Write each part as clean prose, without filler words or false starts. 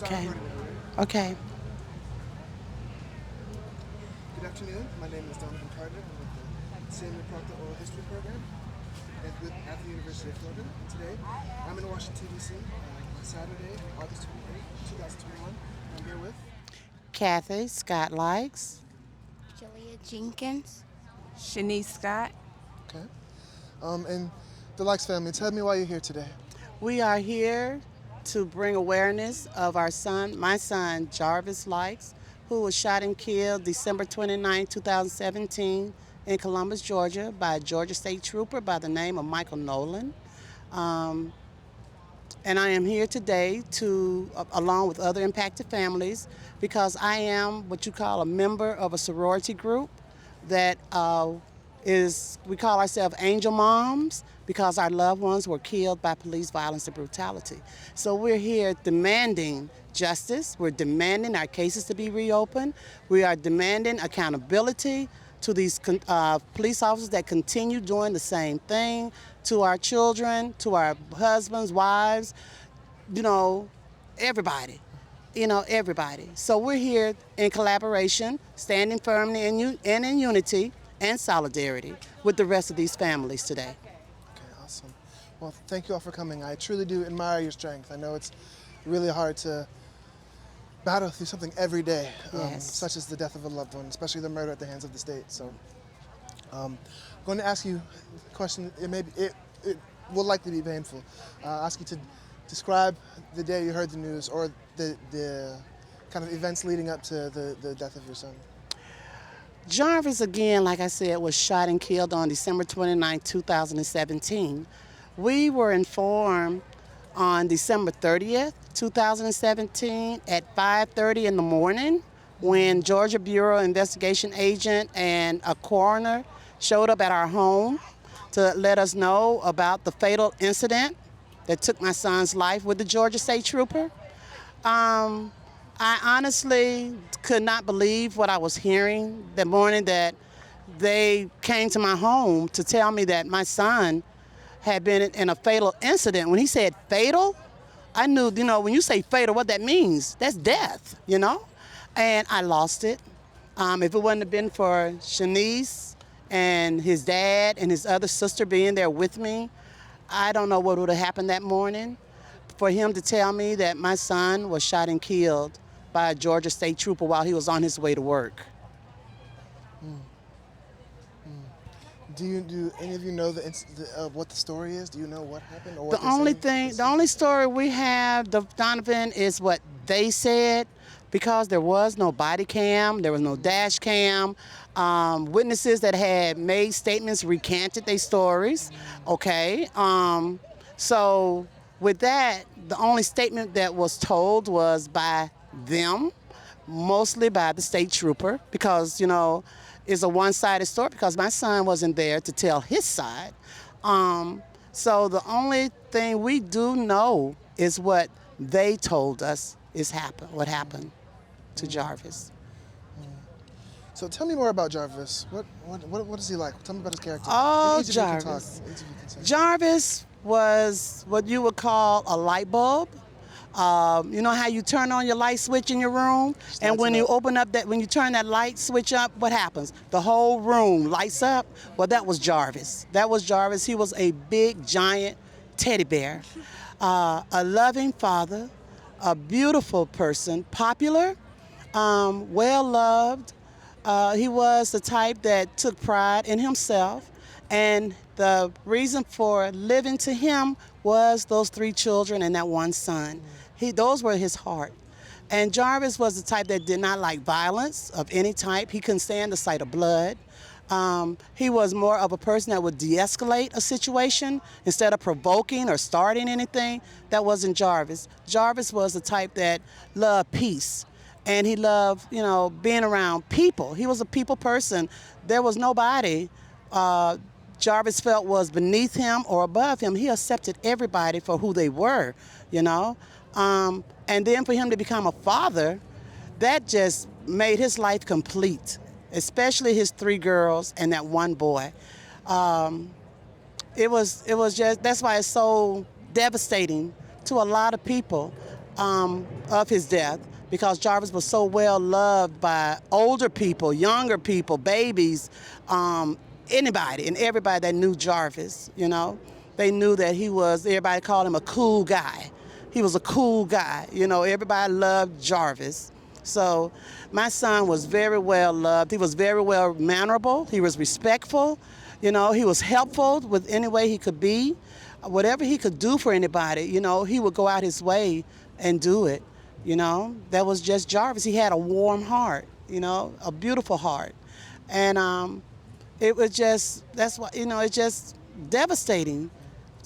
Okay. Okay. Good afternoon. My name is Donovan Carter. I'm with the Samuel Proctor Oral History Program at the University of Florida. And today, I'm in Washington, D.C. On Saturday, August 28th, 2021. I'm here with Kathy Scott Lykes. Ja'Lyah Jenkins. Shanise Scott. okay, and the Lykes family. Tell me why you're here today. We are here to bring awareness of our son, my son, Jarvis Lykes, who was shot and killed December 29, 2017 in Columbus, Georgia by a Georgia State Trooper by the name of Michael Nolan. Um, and I am here today to, along with other impacted families, because I am what you call a member of a sorority group that we call ourselves Angel Moms because our loved ones were killed by police violence and brutality. So we're here demanding justice. We're demanding our cases to be reopened. We are demanding accountability to these police officers that continue doing the same thing to our children, to our husbands, wives, everybody. Everybody. So we're here in collaboration, standing firmly and in unity and solidarity with the rest of these families today. Okay, awesome. Well, thank you all for coming. I truly do admire your strength. I know it's really hard to battle through something every day, Yes. such as the death of a loved one, especially the murder at the hands of the state. So, I'm going to ask you a question. It will likely be painful. Ask you to describe the day you heard the news, or the kind of events leading up to the death of your son. Jarvis, again, like I said, was shot and killed on December 29, 2017. We were informed on December 30th, 2017 at 5:30 in the morning when Georgia Bureau Investigation agent and a coroner showed up at our home to let us know about the fatal incident that took my son's life with the Georgia State Trooper. I honestly could not believe what I was hearing the morning that they came to my home to tell me that my son had been in a fatal incident. When he said fatal, I knew, when you say fatal, what that means. That's death. And I lost it. If it wouldn't have been for Shanise and his dad and his other sister being there with me, I don't know what would have happened that morning. For him to tell me that my son was shot and killed by a Georgia State Trooper while he was on his way to work. Do any of you know what the story is? Do you know what happened? Or what The only story we have, Donovan, is what they said, because there was no body cam, there was no dash cam. Witnesses that had made statements recanted their stories. Okay, so with that, the only statement that was told was by them, mostly by the state trooper, because it's a one-sided story because my son wasn't there to tell his side. So the only thing we do know is what they told us what happened to Jarvis. So tell me more about Jarvis. What is he like? Tell me about his character. Oh, And each of you can talk. Jarvis. Each of you can say. Jarvis was what you would call a light bulb. You know how you turn on your light switch in your room, and when you when you turn that light switch up, what happens? The whole room lights up. Well, that was Jarvis. That was Jarvis. He was a big, giant teddy bear, a loving father, a beautiful person, popular, well loved. He was the type that took pride in himself, and the reason for living to him was those 3 children and that one son. Those were his heart. And Jarvis was the type that did not like violence of any type. He couldn't stand the sight of blood. He was more of a person that would de-escalate a situation instead of provoking or starting anything. That wasn't Jarvis. Jarvis was the type that loved peace. And he loved, being around people. He was a people person. There was nobody Jarvis felt was beneath him or above him. He accepted everybody for who they were, And then for him to become a father, that just made his life complete, especially his 3 girls and that one boy. It was just, that's why it's so devastating to a lot of people of his death because Jarvis was so well loved by older people, younger people, babies, anybody and everybody that knew Jarvis, you know. They knew that everybody called him a cool guy. He was a cool guy, you know, everybody loved Jarvis. So my son was very well loved. He was very well mannerable. He was respectful. You know, he was helpful with any way he could be. Whatever he could do for anybody, you know, he would go out his way and do it. You know, that was just Jarvis. He had a warm heart, you know, a beautiful heart. And it was just, that's why, you know, it's just devastating.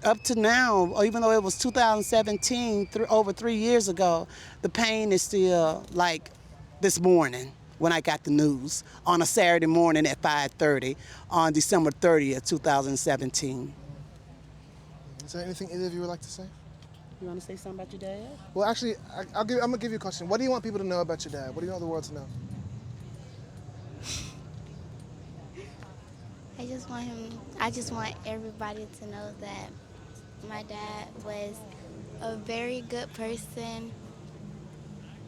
Up to now, even though it was 2017, over 3 years ago, the pain is still like this morning when I got the news on a Saturday morning at 5:30 on December 30th, 2017. Is there anything either of you would like to say? You want to say something about your dad? Well, actually, I'm going to give you a question. What do you want people to know about your dad? What do you want the world to know? I just want everybody to know that my dad was a very good person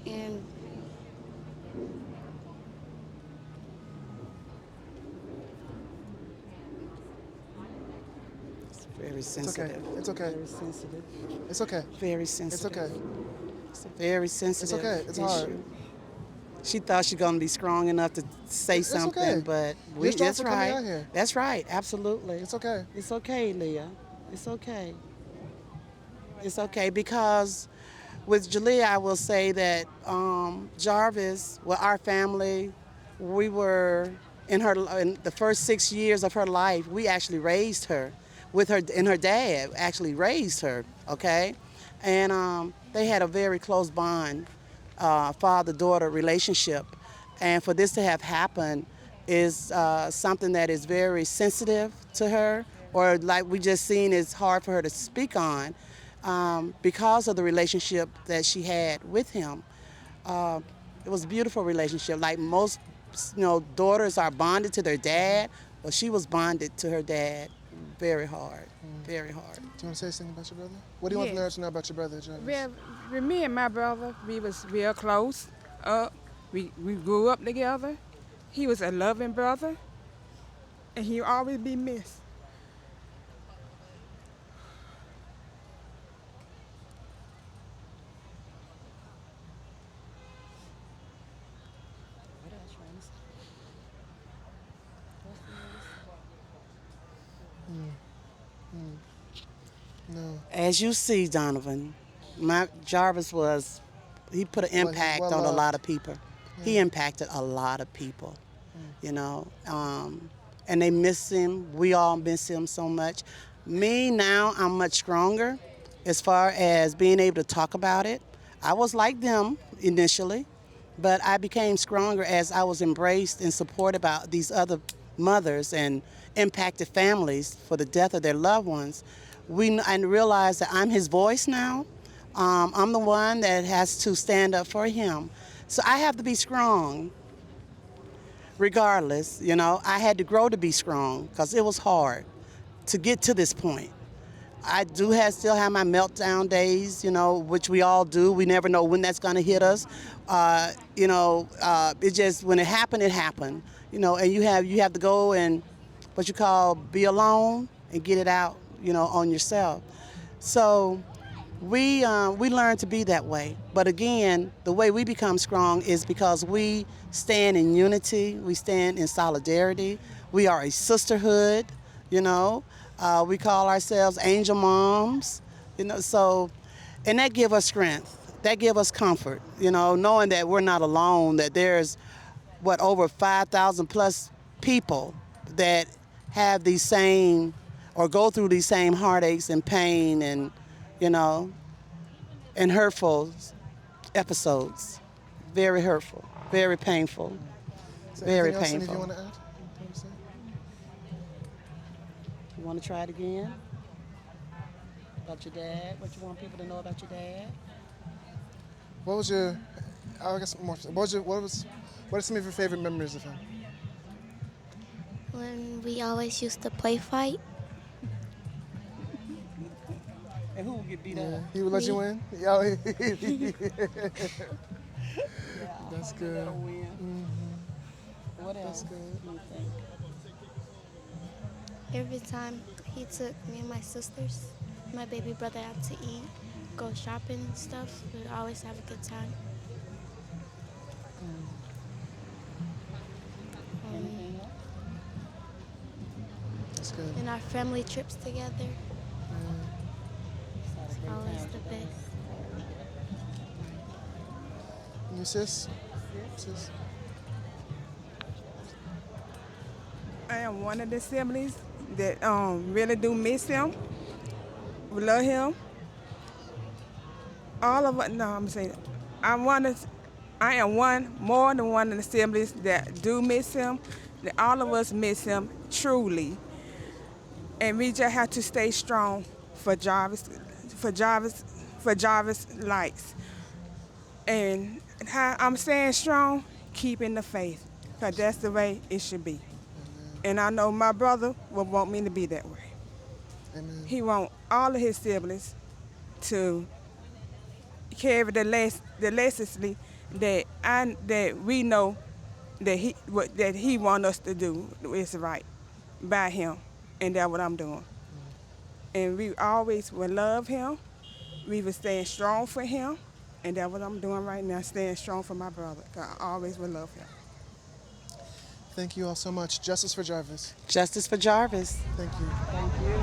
and It's very sensitive. It's okay. Very sensitive. It's okay. Very It's sensitive. okay. It's a very sensitive It's okay. It's issue. hard. She thought she gonna be strong enough to say It's something, okay. but You're strong that's for coming right. out here. That's right. Absolutely. It's okay. It's okay, Leah. It's okay. It's okay because with Ja'Lyah, I will say that Jarvis, well, our family, we were in the first 6 years of her life. We actually raised her, with her and her dad actually raised her. Okay, and they had a very close bond, father-daughter relationship, and for this to have happened is something that is very sensitive to her, or like we just seen, is hard for her to speak on because of the relationship that she had with him. It was a beautiful relationship. Like most, you know, daughters are bonded to their dad, but she was bonded to her dad very hard, very hard. Do you want to say something about your brother? What do you want the nerds to know about your brother, Jarvis? Well, with me and my brother, we was real close. We grew up together. He was a loving brother, and he'll always be missed. No. As you see, Donovan, Jarvis he put an impact on a lot of people. Yeah. He impacted a lot of people, you know, and they miss him. We all miss him so much. Me now, I'm much stronger as far as being able to talk about it. I was like them initially, but I became stronger as I was embraced and supported by these other mothers and impacted families for the death of their loved ones. I realize that I'm his voice now. I'm the one that has to stand up for him. So I have to be strong regardless. You know, I had to grow to be strong because it was hard to get to this point. I still have my meltdown days, you know, which we all do. We never know when that's going to hit us. You know, it just, when it happened, you know, and you have to go and what you call be alone and get it out, you know, on yourself. So we learn to be that way. But again, the way we become strong is because we stand in unity, we stand in solidarity. We are a sisterhood, you know. We call ourselves angel moms, you know, so, and that give us strength. That give us comfort, you know, knowing that we're not alone, that there's, over 5,000 plus people that have these same, or go through these same heartaches and pain and, you know, and hurtful episodes. Very hurtful, very painful, very painful. Anything you want to add? You want to try it again? About your dad? What you want people to know about your dad? What was your, I guess more, what are some of your favorite memories of him? when we always used to play fight. And who will get beat Yeah. up? He would let you Me. win? Yeah. Yeah, That's good. What That's else? good. do you think? Every time he took me and my sisters, my baby brother out to eat, go shopping and stuff, we'd always have a good time. Anything else? That's good. And our family trips together, Just had a great always time the together. best. And your sis? Sis? I am one of the siblings that really do miss him. We love him. All of us, no, I'm saying, I am one, more than one of the siblings that do miss him. That all of us miss him truly. And we just have to stay strong for Jarvis Lykes. And how I'm staying strong, keeping the faith, because that's the way it should be. And I know my brother would want me to be that way. Amen. He want all of his siblings to carry the lessons that we know that he want us to do is right by him, and that's what I'm doing. And we always will love him. We will stand strong for him, and that's what I'm doing right now, staying strong for my brother. 'Cause I always will love him. Thank you all so much. Justice for Jarvis. Justice for Jarvis. Thank you. Thank you.